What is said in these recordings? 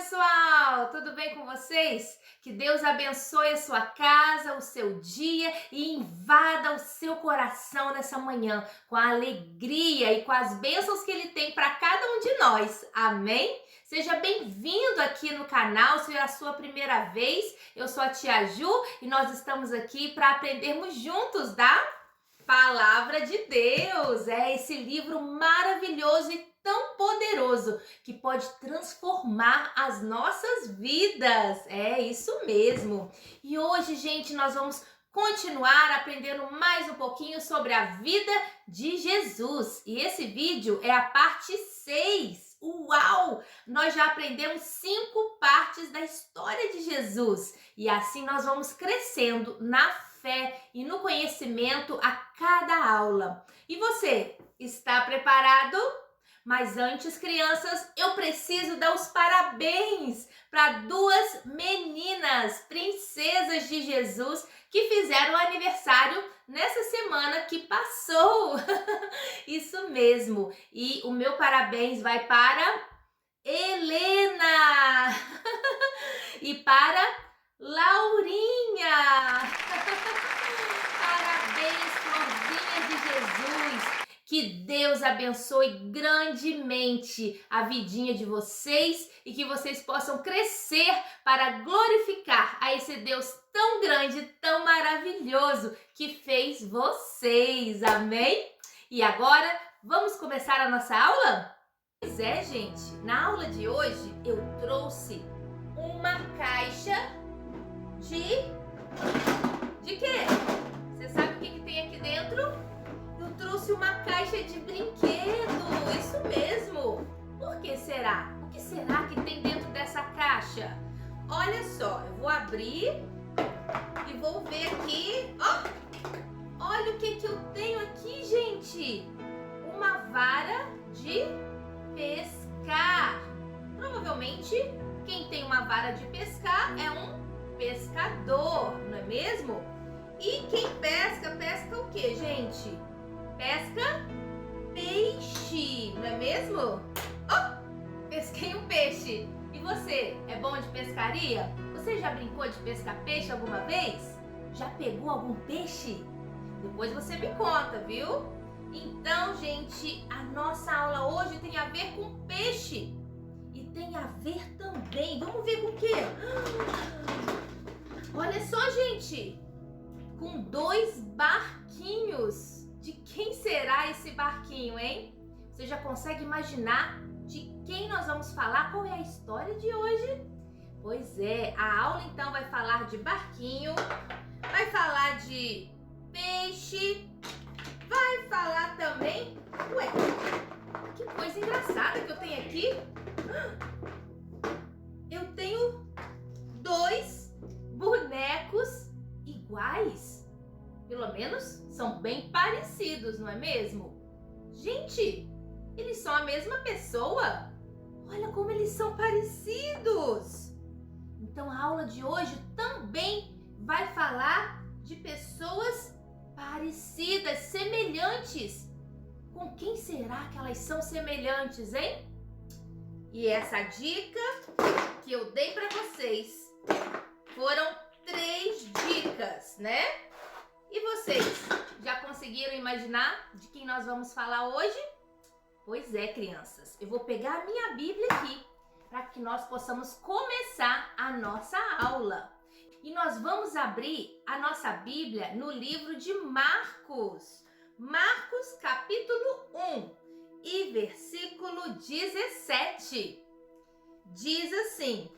pessoal! Tudo bem com vocês? Que Deus abençoe a sua casa, o seu dia e invada o seu coração nessa manhã com a alegria e com as bênçãos que Ele tem para cada um de nós. Amém? Seja bem-vindo aqui no canal, se é a sua primeira vez. Eu sou a Tia Ju e nós estamos aqui para aprendermos juntos da Palavra de Deus. É esse livro maravilhoso e tão poderoso que pode transformar as nossas vidas. É isso mesmo. E hoje, gente, nós vamos continuar aprendendo mais um pouquinho sobre a vida de Jesus. E esse vídeo é a parte 6. Uau! Nós já aprendemos 5 partes da história de Jesus. E assim nós vamos crescendo na fé e no conhecimento a cada aula. E você, está preparado? Mas antes, crianças, eu preciso dar os parabéns para 2 meninas, princesas de Jesus, que fizeram aniversário nessa semana que passou. Isso mesmo. E o meu parabéns vai para Helena e para Laurinha. Parabéns, florzinha de Jesus. Que Deus abençoe grandemente a vidinha de vocês e que vocês possam crescer para glorificar a esse Deus tão grande, tão maravilhoso que fez vocês. Amém? E agora, vamos começar a nossa aula? Pois é, gente. Na aula de hoje, eu trouxe uma caixa de quê? Você sabe o que tem aqui dentro? Eu trouxe uma caixa de brinquedo, isso mesmo. Por que será? O que será que tem dentro dessa caixa? Olha só, eu vou abrir e vou ver aqui. Oh, olha o que eu tenho aqui, gente. Uma vara de pescar. Provavelmente, quem tem uma vara de pescar é um pescador, não é mesmo? E quem pesca, pesca o que, gente? Pesca peixe, não é mesmo? Oh, pesquei um peixe. E você, é bom de pescaria? Você já brincou de pescar peixe alguma vez? Já pegou algum peixe? Depois você me conta, viu? Então, gente, a nossa aula hoje tem a ver com peixe. E tem a ver também, vamos ver com o quê? Olha só, gente, com 2 barquinhos. De quem será esse barquinho, hein? Você já consegue imaginar de quem nós vamos falar? Qual é a história de hoje? Pois é, a aula então vai falar de barquinho, vai falar de peixe, vai falar também... Ué, que coisa engraçada que eu tenho aqui. Eu tenho 2 bonecos iguais. Pelo menos são bem parecidos, não é mesmo? Gente, eles são a mesma pessoa? Olha como eles são parecidos! Então a aula de hoje também vai falar de pessoas parecidas, semelhantes. Com quem será que elas são semelhantes, hein? E essa dica que eu dei para vocês foram 3 dicas, né? E vocês, já conseguiram imaginar de quem nós vamos falar hoje? Pois é, crianças, eu vou pegar a minha Bíblia aqui para que nós possamos começar a nossa aula. E nós vamos abrir a nossa Bíblia no livro de Marcos. Marcos, capítulo 1 e versículo 17. Diz assim: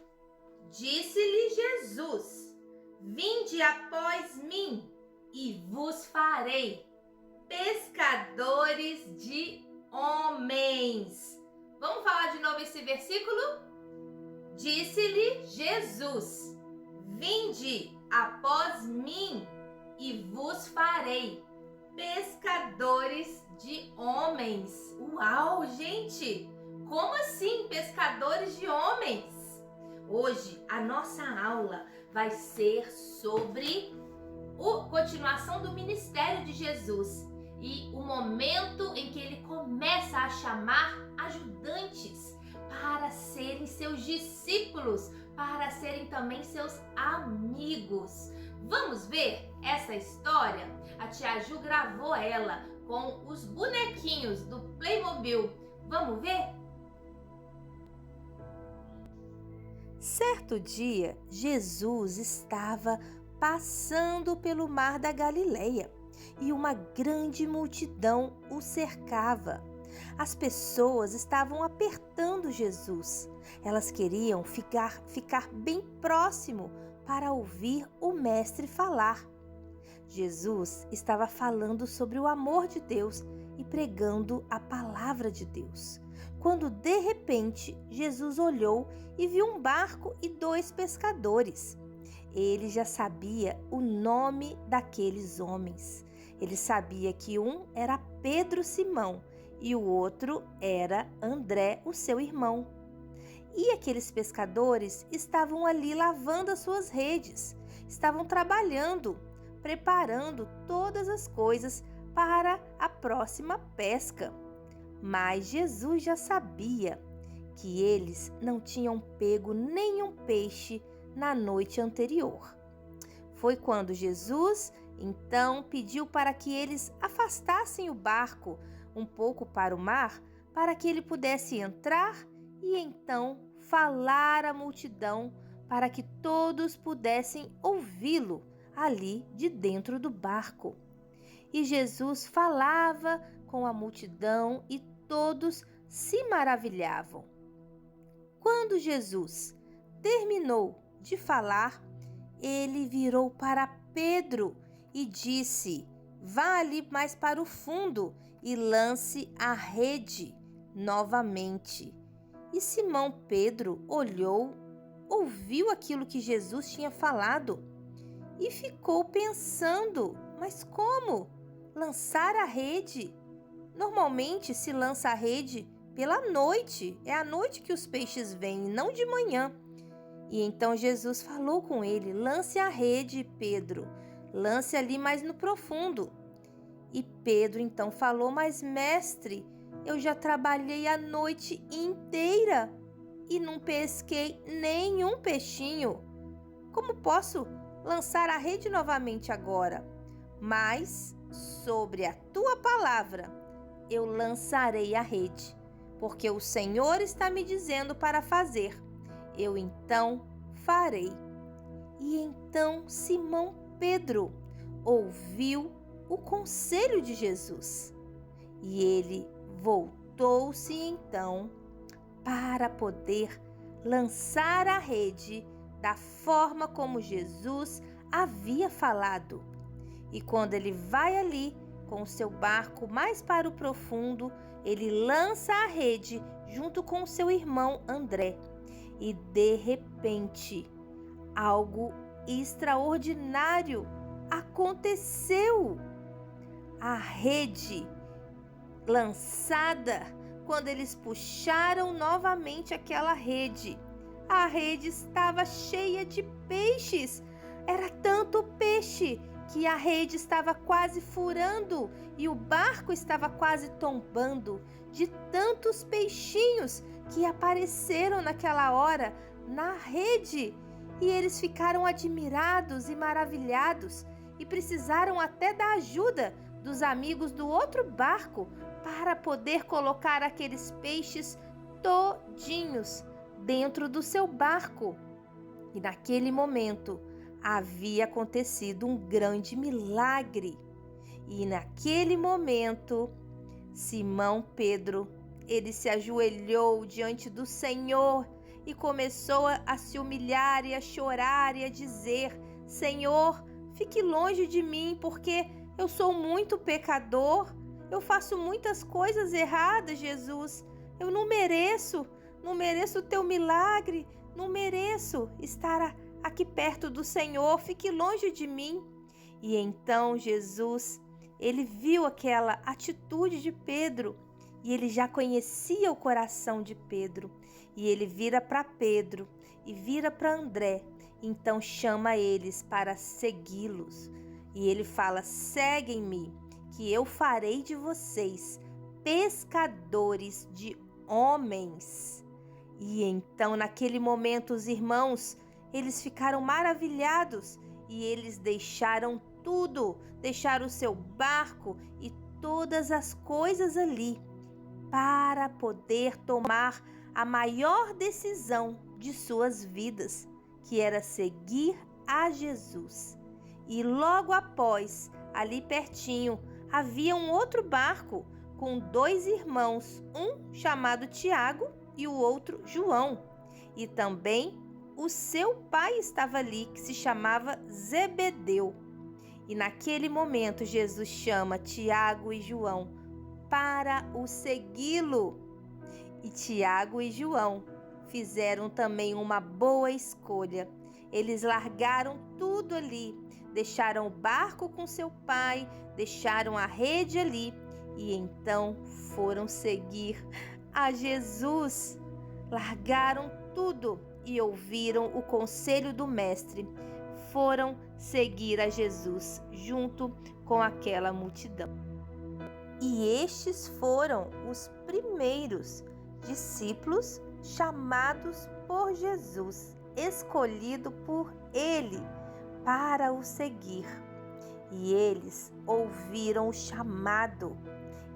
Disse-lhe Jesus: Vinde após mim, e vos farei pescadores de homens. Vamos falar de novo esse versículo? Disse-lhe Jesus: Vinde após mim, e vos farei pescadores de homens. Uau, gente! Como assim, pescadores de homens? Hoje a nossa aula vai ser sobre a continuação do ministério de Jesus e o momento em que ele começa a chamar ajudantes para serem seus discípulos, para serem também seus amigos. Vamos ver essa história? A tia Ju gravou ela com os bonequinhos do Playmobil. Vamos ver? Certo dia, Jesus estava passando pelo mar da Galileia e uma grande multidão o cercava. As pessoas estavam apertando Jesus. Elas queriam ficar bem próximo para ouvir o mestre falar. Jesus estava falando sobre o amor de Deus e pregando a palavra de Deus, quando de repente Jesus olhou e viu um barco e 2 pescadores. Ele já sabia o nome daqueles homens. Ele sabia que um era Pedro Simão e o outro era André, o seu irmão. E aqueles pescadores estavam ali lavando as suas redes, estavam trabalhando, preparando todas as coisas para a próxima pesca. Mas Jesus já sabia que eles não tinham pego nenhum peixe na noite anterior. Foi quando Jesus, então, pediu para que eles afastassem o barco um pouco para o mar, para que ele pudesse entrar e então falar à multidão, para que todos pudessem ouvi-lo ali de dentro do barco. E Jesus falava com a multidão e todos se maravilhavam. Quando Jesus terminou de falar, ele virou para Pedro e disse: "Vá ali mais para o fundo e lance a rede novamente." E Simão Pedro olhou, ouviu aquilo que Jesus tinha falado e ficou pensando: mas como lançar a rede? Normalmente se lança a rede pela noite, é à noite que os peixes vêm, não de manhã. E então Jesus falou com ele: "Lance a rede, Pedro, lance ali mais no profundo." E Pedro então falou: "Mas mestre, eu já trabalhei a noite inteira e não pesquei nenhum peixinho. Como posso lançar a rede novamente agora? Mas sobre a tua palavra eu lançarei a rede, porque o Senhor está me dizendo para fazer. Eu então farei." E então Simão Pedro ouviu o conselho de Jesus e ele voltou-se então para poder lançar a rede da forma como Jesus havia falado. E quando ele vai ali com o seu barco mais para o profundo, ele lança a rede junto com o seu irmão André. E de repente, algo extraordinário aconteceu. A rede lançada, quando eles puxaram novamente aquela rede, a rede estava cheia de peixes. Era tanto peixe que a rede estava quase furando e o barco estava quase tombando de tantos peixinhos que apareceram naquela hora na rede. E eles ficaram admirados e maravilhados e precisaram até da ajuda dos amigos do outro barco para poder colocar aqueles peixes todinhos dentro do seu barco. E naquele momento havia acontecido um grande milagre. E naquele momento, Simão Pedro, ele se ajoelhou diante do Senhor e começou a se humilhar e a chorar e a dizer: "Senhor, fique longe de mim, porque eu sou muito pecador. Eu faço muitas coisas erradas, Jesus. Eu não mereço o teu milagre, não mereço estar aqui perto do Senhor, fique longe de mim." E então Jesus, ele viu aquela atitude de Pedro e ele já conhecia o coração de Pedro. E ele vira para Pedro e vira para André, então chama eles para segui-los. E ele fala: "Seguem-me, que eu farei de vocês pescadores de homens." E então, naquele momento, os irmãos, eles ficaram maravilhados e eles deixaram tudo, deixaram o seu barco e todas as coisas ali para poder tomar a maior decisão de suas vidas, que era seguir a Jesus. E logo após, ali pertinho, havia um outro barco com 2 irmãos, um chamado Tiago e o outro João. E também o seu pai estava ali, que se chamava Zebedeu. E naquele momento Jesus chama Tiago e João para o segui-lo. E Tiago e João fizeram também uma boa escolha. Eles largaram tudo ali, deixaram o barco com seu pai, deixaram a rede ali e então foram seguir a Jesus. Largaram tudo e ouviram o conselho do mestre. Foram seguir a Jesus junto com aquela multidão. E estes foram os primeiros discípulos chamados por Jesus, escolhido por ele para o seguir. E eles ouviram o chamado.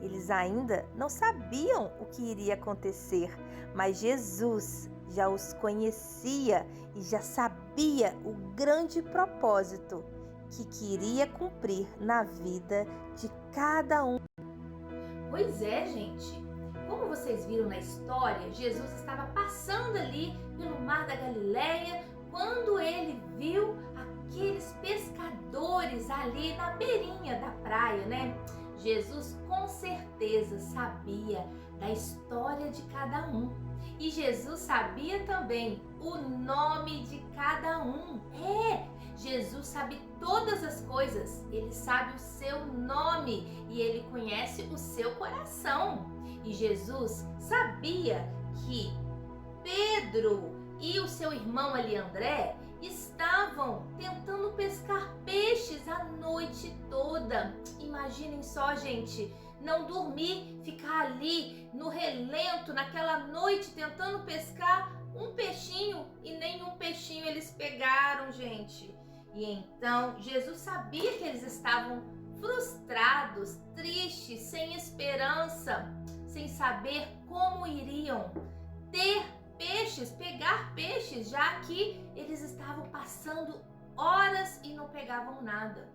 Eles ainda não sabiam o que iria acontecer, mas Jesus já os conhecia e já sabia o grande propósito que queria cumprir na vida de cada um. Pois é, gente. Como vocês viram na história, Jesus estava passando ali pelo Mar da Galileia quando ele viu aqueles pescadores ali na beirinha da praia, né? Jesus com certeza sabia da história de cada um. E Jesus sabia também o nome de cada um. Jesus sabe todas as coisas. Ele sabe o seu nome e ele conhece o seu coração. E Jesus sabia que Pedro e o seu irmão ali, André, estavam tentando pescar peixes a noite toda. Imaginem só, gente, não dormir, ficar ali no relento, naquela noite, tentando pescar um peixinho e nenhum peixinho eles pegaram, gente. E então, Jesus sabia que eles estavam frustrados, tristes, sem esperança, sem saber como iriam ter peixes, pegar peixes, já que eles estavam passando horas e não pegavam nada.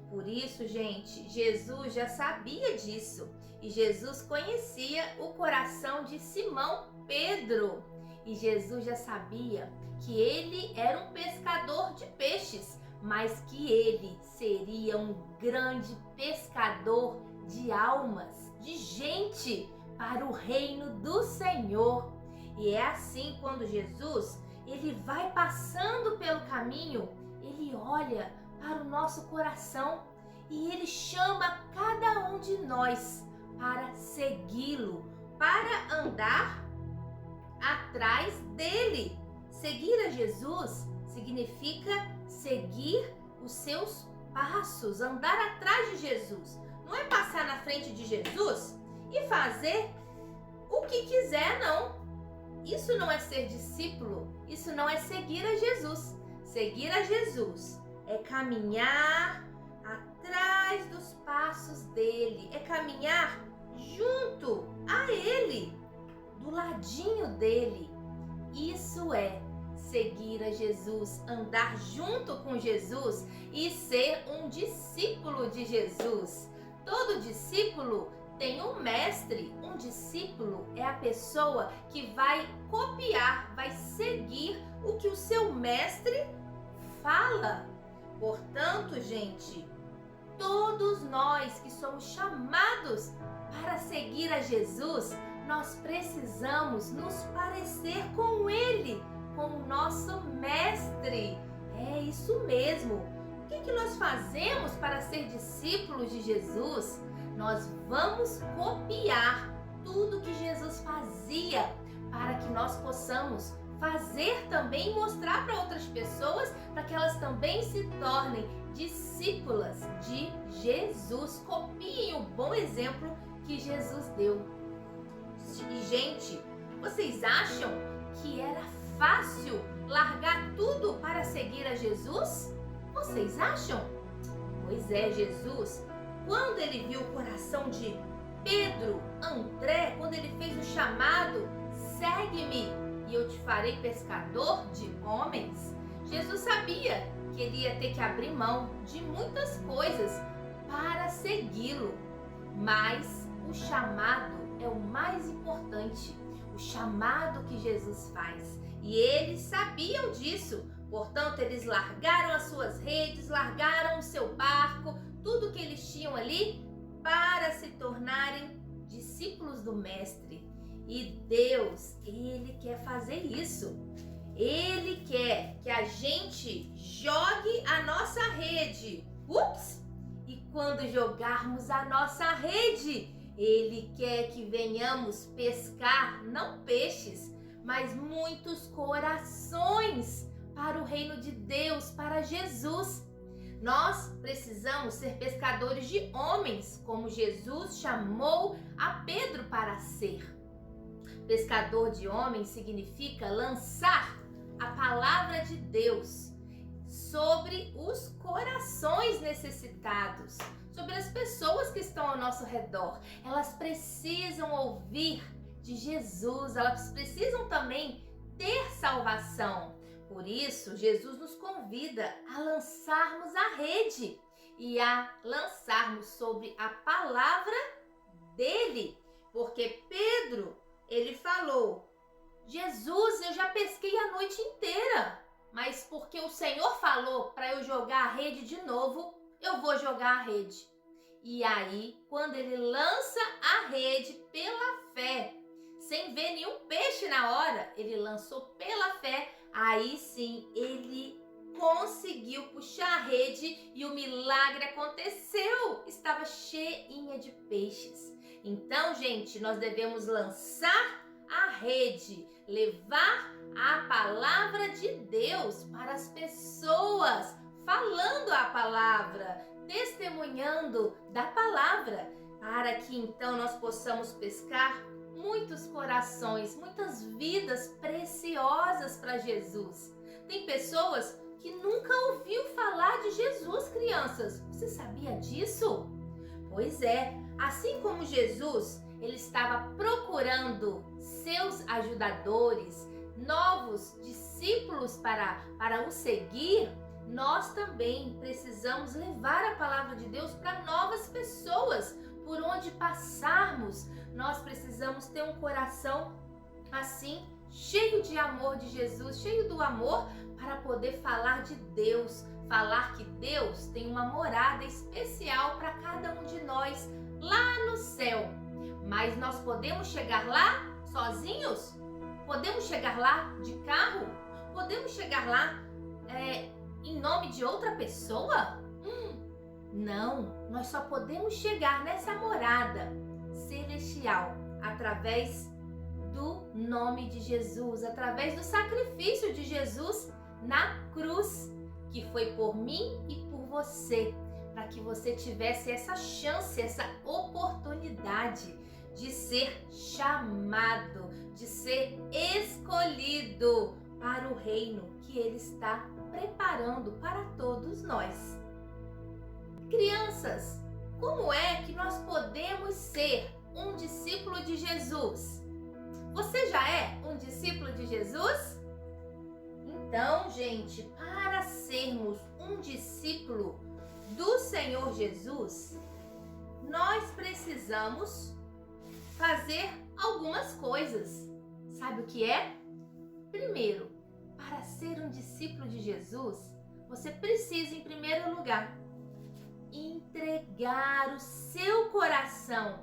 Por isso, gente, Jesus já sabia disso e Jesus conhecia o coração de Simão Pedro. E Jesus já sabia que ele era um pescador de peixes, mas que ele seria um grande pescador de almas, de gente para o reino do Senhor. E é assim, quando Jesus ele vai passando pelo caminho, ele olha para o nosso coração e ele chama cada um de nós para segui-lo, para andar atrás dele. Seguir a Jesus significa seguir os seus passos, andar atrás de Jesus. Não é passar na frente de Jesus e fazer o que quiser, não. Isso não é ser discípulo, isso não é seguir a Jesus. Seguir a Jesus é caminhar atrás dos passos dele, é caminhar junto a ele, do ladinho dele. Isso é seguir a Jesus, andar junto com Jesus e ser um discípulo de Jesus. Todo discípulo tem um mestre. Um discípulo é a pessoa que vai copiar, vai seguir o que o seu mestre fala. Portanto, gente, todos nós que somos chamados para seguir a Jesus, nós precisamos nos parecer com ele, com o nosso mestre. É isso mesmo. O que nós fazemos para ser discípulos de Jesus? Nós vamos copiar tudo que Jesus fazia para que nós possamos fazer também e mostrar para outras pessoas, para que elas também se tornem discípulas de Jesus. Copiem o bom exemplo que Jesus deu. E, gente, vocês acham que era fácil largar tudo para seguir a Jesus? Vocês acham? Pois é, Jesus, quando ele viu o coração de Pedro, André, quando ele fez o chamado, segue-me e eu te farei pescador de homens, Jesus sabia que ele ia ter que abrir mão de muitas coisas para segui-lo, mas o chamado é o mais importante, o chamado que Jesus faz, e eles sabiam disso. Portanto, eles largaram as suas redes, largaram o seu barco, tudo que eles tinham ali para se tornarem discípulos do Mestre. E Deus, Ele quer fazer isso. Ele quer que a gente jogue a nossa rede. Ups! E quando jogarmos a nossa rede, Ele quer que venhamos pescar, não peixes, mas muitos corações para o reino de Deus, para Jesus. Nós precisamos ser pescadores de homens, como Jesus chamou a Pedro para ser. Pescador de homens significa lançar a palavra de Deus sobre os corações necessitados, sobre as pessoas que estão ao nosso redor. Elas precisam ouvir de Jesus, elas precisam também ter salvação. Por isso, Jesus nos convida a lançarmos a rede e a lançarmos sobre a palavra dele. Porque Pedro, ele falou: Jesus, eu já pesquei a noite inteira, mas porque o Senhor falou para eu jogar a rede de novo, eu vou jogar a rede. E aí, quando ele lança a rede pela fé, sem ver nenhum peixe na hora, ele lançou pela fé, aí sim ele conseguiu puxar a rede e o milagre aconteceu. Estava cheinha de peixes. Então, gente, nós devemos lançar a rede, levar a palavra de Deus para as pessoas, falando a palavra, testemunhando da palavra, para que então nós possamos pescar muitos corações, muitas vidas preciosas para Jesus. Tem pessoas que nunca ouviu falar de Jesus, crianças. Você sabia disso? Pois é, assim como Jesus, ele estava procurando seus ajudadores, novos discípulos para o seguir, nós também precisamos levar a palavra de Deus para novas pessoas. Por onde passarmos, nós precisamos ter um coração assim, cheio de amor de Jesus, cheio do amor para poder falar de Deus, falar que Deus tem uma morada especial para cada um de nós lá no céu. Mas nós podemos chegar lá sozinhos? Podemos chegar lá de carro? Podemos chegar lá em nome de outra pessoa? Não, nós só podemos chegar nessa morada celestial através do nome de Jesus, através do sacrifício de Jesus na cruz, que foi por mim e por você, para que você tivesse essa chance, essa oportunidade de ser chamado, de ser escolhido para o reino que Ele está preparando para todos nós. Crianças, como é que nós podemos ser um discípulo de Jesus? Você já é um discípulo de Jesus? Então, gente, para sermos um discípulo do Senhor Jesus, nós precisamos fazer algumas coisas. Sabe o que é? Primeiro, para ser um discípulo de Jesus, você precisa, em primeiro lugar, entregar o seu coração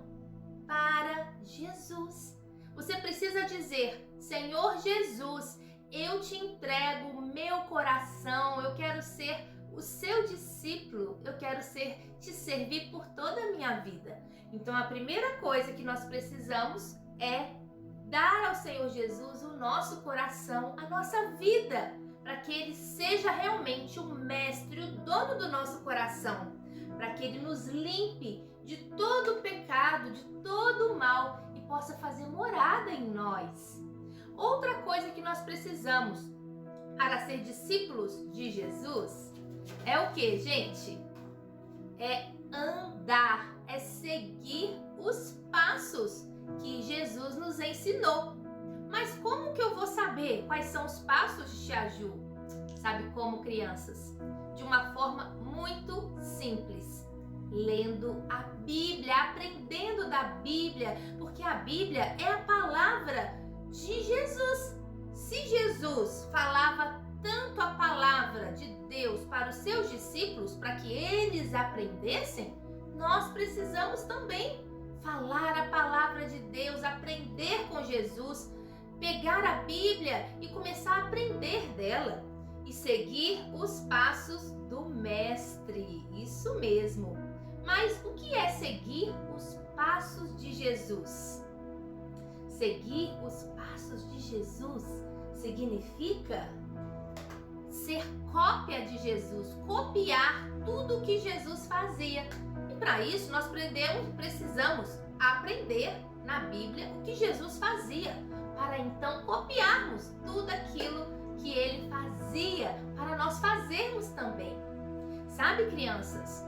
para Jesus. Você precisa dizer: Senhor Jesus, eu te entrego o meu coração, eu quero ser o seu discípulo, eu quero te servir por toda a minha vida. Então a primeira coisa que nós precisamos é dar ao Senhor Jesus o nosso coração, a nossa vida, para que Ele seja realmente o mestre, o dono do nosso coração, para que Ele nos limpe de todo o pecado, de todo o mal e possa fazer morada em nós. Outra coisa que nós precisamos para ser discípulos de Jesus é o que, gente? É andar, é seguir os passos que Jesus nos ensinou. Mas como que eu vou saber quais são os passos de Tia Ju? Sabe como, crianças? De uma forma muito simples. Lendo a Bíblia, aprendendo da Bíblia, porque a Bíblia é a palavra de Jesus. Se Jesus falava tanto a palavra de Deus para os seus discípulos, para que eles aprendessem, nós precisamos também falar a palavra de Deus, aprender com Jesus, pegar a Bíblia e começar a aprender dela e seguir os passos do Mestre. Isso mesmo. Mas o que é seguir os passos de Jesus? Seguir os passos de Jesus significa ser cópia de Jesus, copiar tudo o que Jesus fazia. E para isso nós precisamos aprender na Bíblia o que Jesus fazia, para então copiarmos tudo aquilo que ele fazia, para nós fazermos também. Sabe, crianças?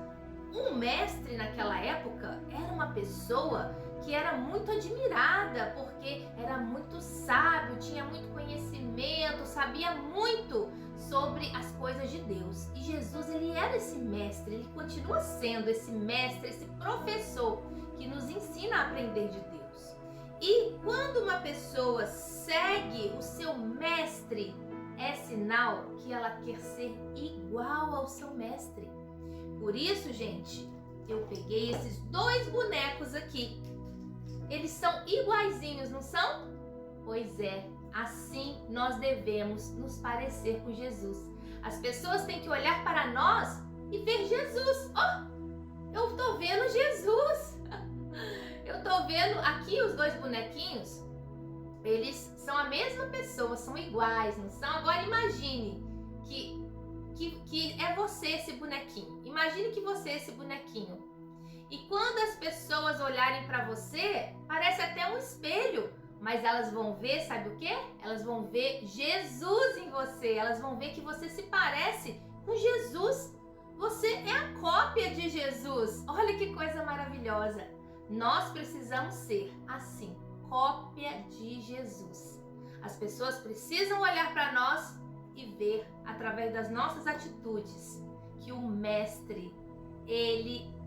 Um mestre naquela época era uma pessoa que era muito admirada, porque era muito sábio, tinha muito conhecimento, sabia muito sobre as coisas de Deus. E Jesus, ele era esse mestre, ele continua sendo esse mestre, esse professor que nos ensina a aprender de Deus. E quando uma pessoa segue o seu mestre, é sinal que ela quer ser igual ao seu mestre. Por isso, gente, eu peguei esses 2 bonecos aqui. Eles são iguaizinhos, não são? Pois é, assim nós devemos nos parecer com Jesus. As pessoas têm que olhar para nós e ver Jesus. Oh, eu tô vendo Jesus. Eu tô vendo aqui os 2 bonequinhos. Eles são a mesma pessoa, são iguais, não são? Agora imagine que é você esse bonequinho. Imagine que você é esse bonequinho. E quando as pessoas olharem para você, parece até um espelho, mas elas vão ver, sabe o quê? Elas vão ver Jesus em você. Elas vão ver que você se parece com Jesus. Você é a cópia de Jesus. Olha que coisa maravilhosa. Nós precisamos ser assim, cópia de Jesus. As pessoas precisam olhar para nós e ver, através das nossas atitudes, que o mestre,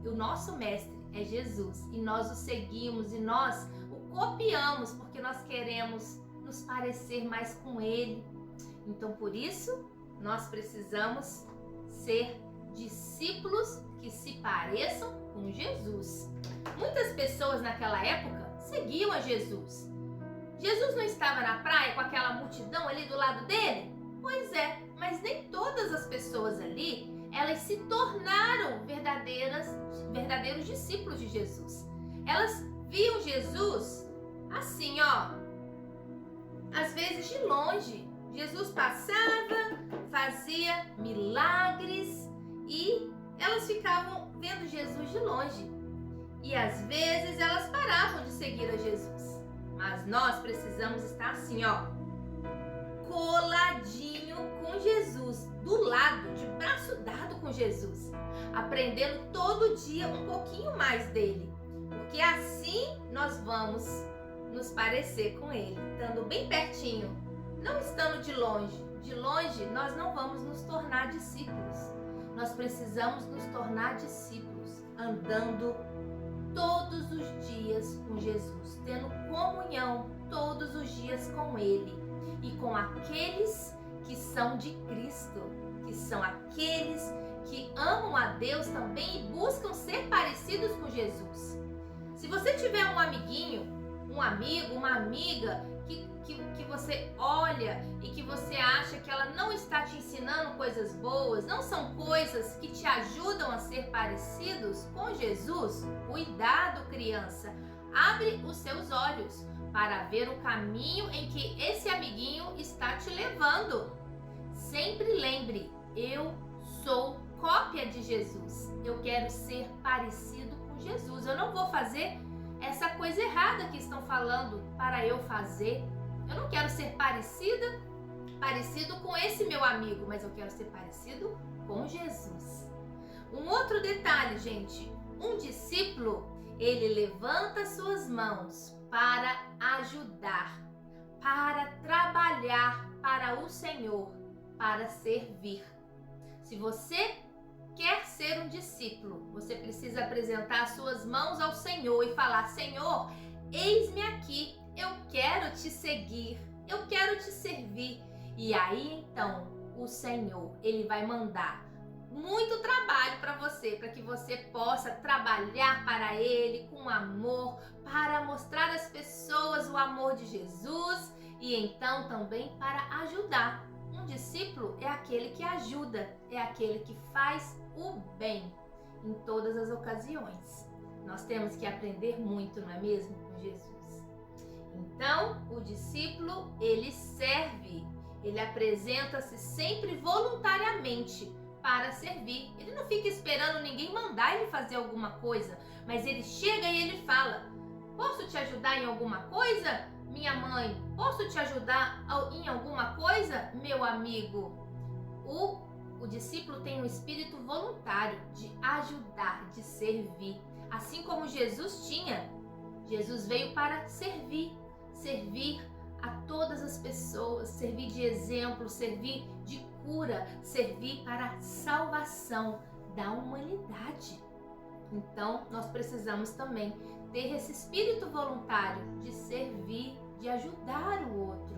o nosso mestre é Jesus, e nós o seguimos e nós o copiamos porque nós queremos nos parecer mais com ele. Então, por isso, nós precisamos ser discípulos que se pareçam com Jesus. Muitas pessoas naquela época seguiam a Jesus. Jesus não estava na praia com aquela multidão ali do lado dele? Pois é, mas nem todas as pessoas ali, elas se tornaram verdadeiros discípulos de Jesus. Elas viam Jesus assim, ó, às vezes de longe. Jesus passava, fazia milagres e elas ficavam vendo Jesus de longe. E às vezes elas paravam de seguir a Jesus. Mas nós precisamos estar assim, ó, coladinho com Jesus, do lado, de braço dado com Jesus, aprendendo todo dia um pouquinho mais dele, porque assim nós vamos nos parecer com ele, estando bem pertinho, não estando de longe. De longe nós não vamos nos tornar discípulos. Nós precisamos nos tornar discípulos, andando todos os dias com Jesus, tendo comunhão todos os dias com ele e com aqueles que são de Cristo, que são aqueles que amam a Deus também e buscam ser parecidos com Jesus. Se você tiver um amiguinho, um amigo, uma amiga que você olha e que você acha que ela não está te ensinando coisas boas, não são coisas que te ajudam a ser parecidos com Jesus, cuidado, criança. Abre os seus olhos para ver o caminho em que esse amiguinho está te levando. Sempre lembre, eu sou cópia de Jesus. Eu quero ser parecido com Jesus. Eu não vou fazer essa coisa errada que estão falando para eu fazer. Eu não quero ser parecido com esse meu amigo, mas eu quero ser parecido com Jesus. Um outro detalhe, gente, um discípulo, ele levanta suas mãos para ajudar, para trabalhar para o Senhor, para servir. Se você quer ser um discípulo, você precisa apresentar suas mãos ao Senhor e falar: Senhor, eis-me aqui, eu quero te seguir, eu quero te servir. E aí então o Senhor, ele vai mandar muito trabalho para você, para que você possa trabalhar para Ele com amor, para mostrar às pessoas o amor de Jesus e então também para ajudar. Um discípulo é aquele que ajuda, é aquele que faz o bem em todas as ocasiões. Nós temos que aprender muito, não é mesmo, com Jesus? Então, o discípulo, ele serve, ele apresenta-se sempre voluntariamente para servir. Ele não fica esperando ninguém mandar ele fazer alguma coisa, mas ele chega e ele fala: posso te ajudar em alguma coisa, minha mãe? Posso te ajudar em alguma coisa, meu amigo? O discípulo tem um espírito voluntário de ajudar, de servir, assim como Jesus tinha. Jesus veio para servir a todas as pessoas, servir de exemplo, servir de cura, servir para a salvação da humanidade. Então, nós precisamos também ter esse espírito voluntário de servir, de ajudar o outro.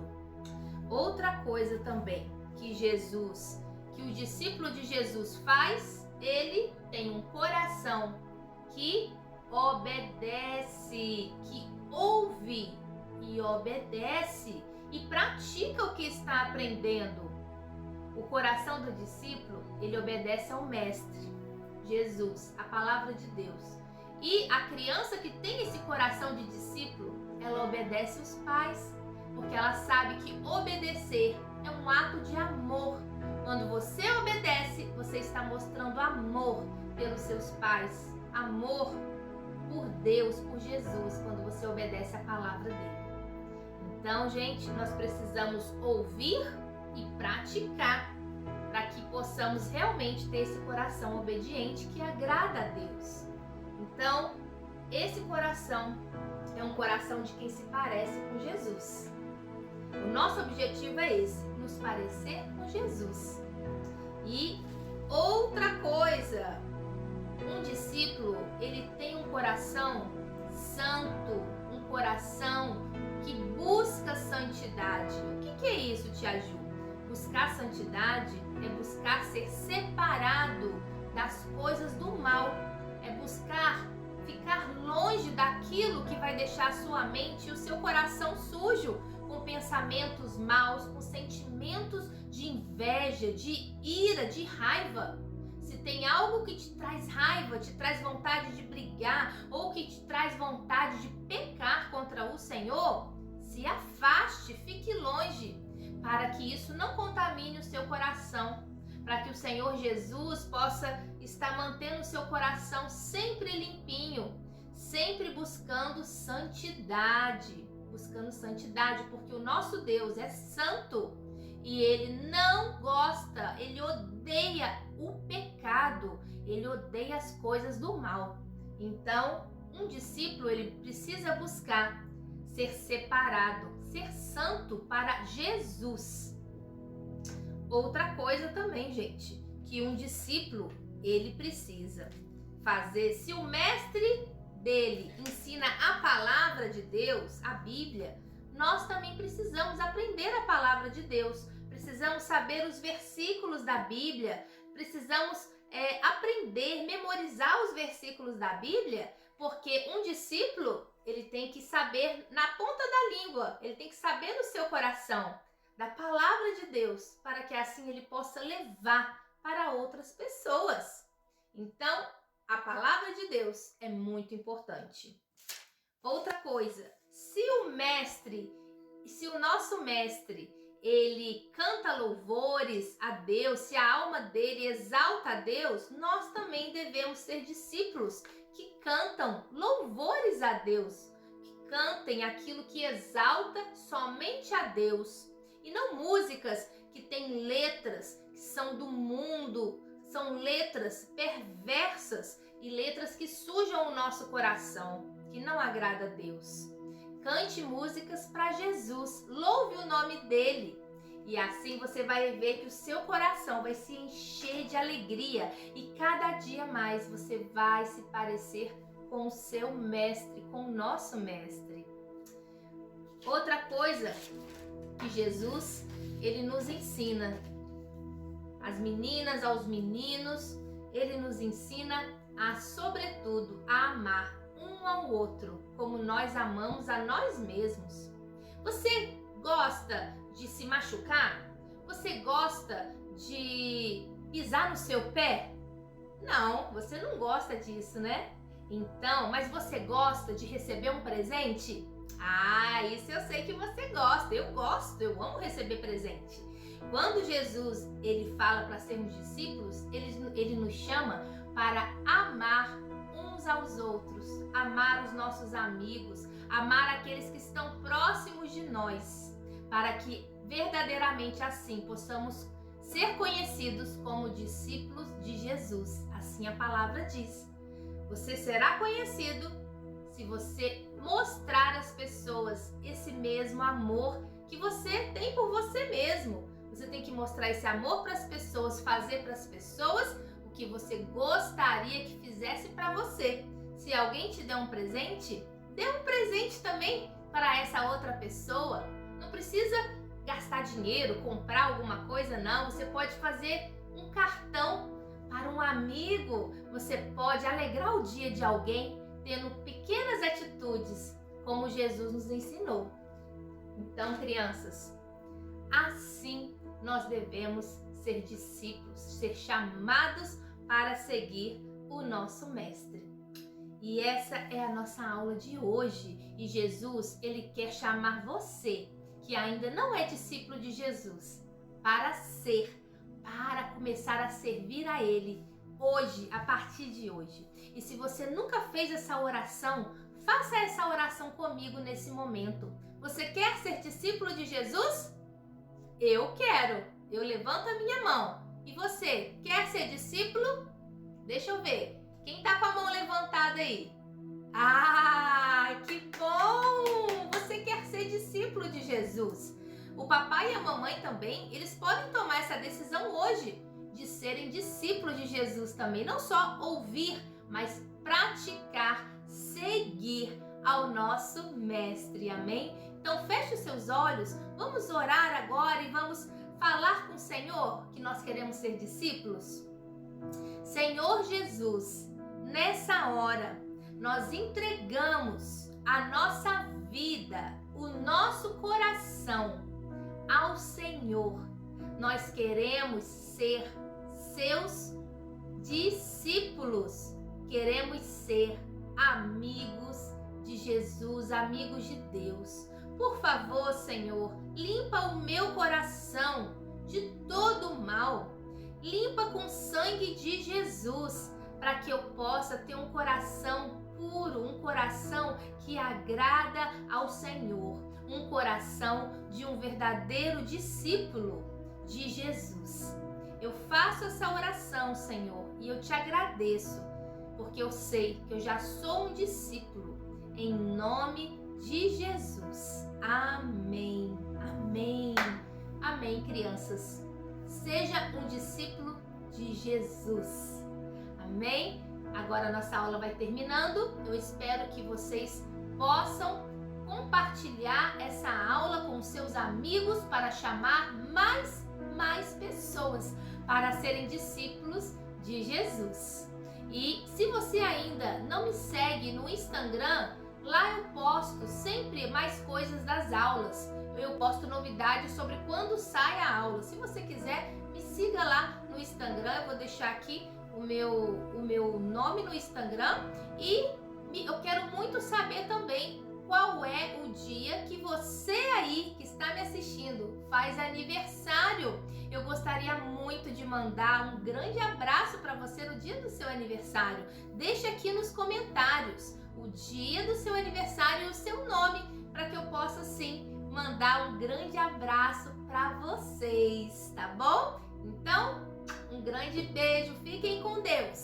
Outra coisa também que o discípulo de Jesus faz, ele tem um coração que obedece, que ouve e obedece e pratica o que está aprendendo. O coração do discípulo, ele obedece ao mestre, Jesus, a palavra de Deus. E a criança que tem esse coração de discípulo, ela obedece os pais, porque ela sabe que obedecer é um ato de amor. Quando você obedece, você está mostrando amor pelos seus pais, amor por Deus, por Jesus, quando você obedece a palavra dele. Então, gente, nós precisamos ouvir e praticar para que possamos realmente ter esse coração obediente que agrada a Deus. Então, esse coração é um coração de quem se parece com Jesus. O nosso objetivo é esse, nos parecer com Jesus. E outra coisa, um discípulo, ele tem um coração santo, um coração que busca santidade. O que é isso, Tia Ju? Buscar santidade é buscar ser separado das coisas do mal, é buscar ficar longe daquilo que vai deixar a sua mente e o seu coração sujo, com pensamentos maus, com sentimentos de inveja, de ira, de raiva. Se tem algo que te traz raiva, te traz vontade de brigar ou que te traz vontade de pecar contra o Senhor, se afaste, fique longe, para que isso não contamine o seu coração, para que o Senhor Jesus possa estar mantendo o seu coração sempre limpinho, sempre buscando santidade, porque o nosso Deus é santo e ele não gosta, ele odeia o pecado, ele odeia as coisas do mal. Então, um discípulo, ele precisa buscar ser separado, ser santo para Jesus. Outra coisa também, gente, que um discípulo, ele precisa fazer. Se o mestre dele ensina a palavra de Deus, a Bíblia, nós também precisamos aprender a palavra de Deus. Precisamos saber os versículos da Bíblia, precisamos aprender, memorizar os versículos da Bíblia, porque um discípulo, ele tem que saber na ponta da língua, ele tem que saber no seu coração da palavra de Deus, para que assim ele possa levar para outras pessoas. Então, a palavra de Deus é muito importante. Outra coisa, se o nosso mestre, ele canta louvores a Deus, se a alma dele exalta a Deus, nós também devemos ser discípulos que cantam louvores a Deus, que cantem aquilo que exalta somente a Deus e não músicas que têm letras que são do mundo, são letras perversas e letras que sujam o nosso coração, que não agrada a Deus. Cante músicas para Jesus, louve o nome dele. E assim você vai ver que o seu coração vai se encher de alegria e cada dia mais você vai se parecer com o seu mestre, com o nosso mestre. Outra coisa que Jesus, ele nos ensina, as meninas aos meninos, ele nos ensina a, sobretudo, a amar um ao outro, como nós amamos a nós mesmos. Você gosta de se machucar? Você gosta de pisar no seu pé? Não, você não gosta disso, né? Então, mas você gosta de receber um presente? Ah, isso eu sei que você gosta. Eu gosto, eu amo receber presente. Quando Jesus, ele fala para sermos discípulos, ele nos chama para amar uns aos outros, amar os nossos amigos, amar aqueles que estão próximos de nós, para que verdadeiramente assim possamos ser conhecidos como discípulos de Jesus. Assim a palavra diz. Você será conhecido se você mostrar às pessoas esse mesmo amor que você tem por você mesmo. Você tem que mostrar esse amor para as pessoas, fazer para as pessoas o que você gostaria que fizesse para você. Se alguém te der um presente, dê um presente também para essa outra pessoa. Não precisa gastar dinheiro, comprar alguma coisa, não. Você pode fazer um cartão para um amigo. Você pode alegrar o dia de alguém tendo pequenas atitudes, como Jesus nos ensinou. Então, crianças, assim nós devemos ser discípulos, ser chamados para seguir o nosso mestre. E essa é a nossa aula de hoje. E Jesus, ele quer chamar você, que ainda não é discípulo de Jesus, para começar a servir a ele hoje, a partir de hoje. E se você nunca fez essa oração, faça essa oração comigo nesse momento. Você quer ser discípulo de Jesus? Eu quero. Eu levanto a minha mão. E você, quer ser discípulo? Deixa eu ver. Quem tá com a mão levantada aí? Ah, que bom! Você quer ser discípulo de Jesus. O papai e a mamãe também, eles podem tomar essa decisão hoje de serem discípulos de Jesus também. Não só ouvir, mas praticar, seguir ao nosso mestre. Amém? Então feche os seus olhos, vamos orar agora e vamos falar com o Senhor que nós queremos ser discípulos. Senhor Jesus, nessa hora nós entregamos a nossa vida, o nosso coração ao Senhor. Nós queremos ser seus discípulos, queremos ser amigos de Jesus, amigos de Deus. Por favor, Senhor, limpa o meu coração de todo o mal. Limpa com o sangue de Jesus, para que eu possa ter um coração puro, um coração que agrada ao Senhor, um coração de um verdadeiro discípulo de Jesus. Eu faço essa oração, Senhor, e eu te agradeço, porque eu sei que eu já sou um discípulo, em nome de Jesus. Amém. Amém. Amém, crianças. Seja um discípulo de Jesus. Amém? Agora a nossa aula vai terminando. Eu espero que vocês possam compartilhar essa aula com seus amigos para chamar mais pessoas para serem discípulos de Jesus. E se você ainda não me segue no Instagram, lá eu posto sempre mais coisas das aulas. Eu posto novidades sobre quando sai a aula. Se você quiser, me siga lá no Instagram. Eu vou deixar aqui o meu nome no Instagram. E eu quero muito saber também qual é o dia que você aí que está me assistindo faz aniversário. Eu gostaria muito de mandar um grande abraço para você no dia do seu aniversário. Deixe aqui nos comentários o dia do seu aniversário e o seu nome, para que eu possa sim mandar um grande abraço para vocês, tá bom? Então, um grande beijo, fiquem com Deus!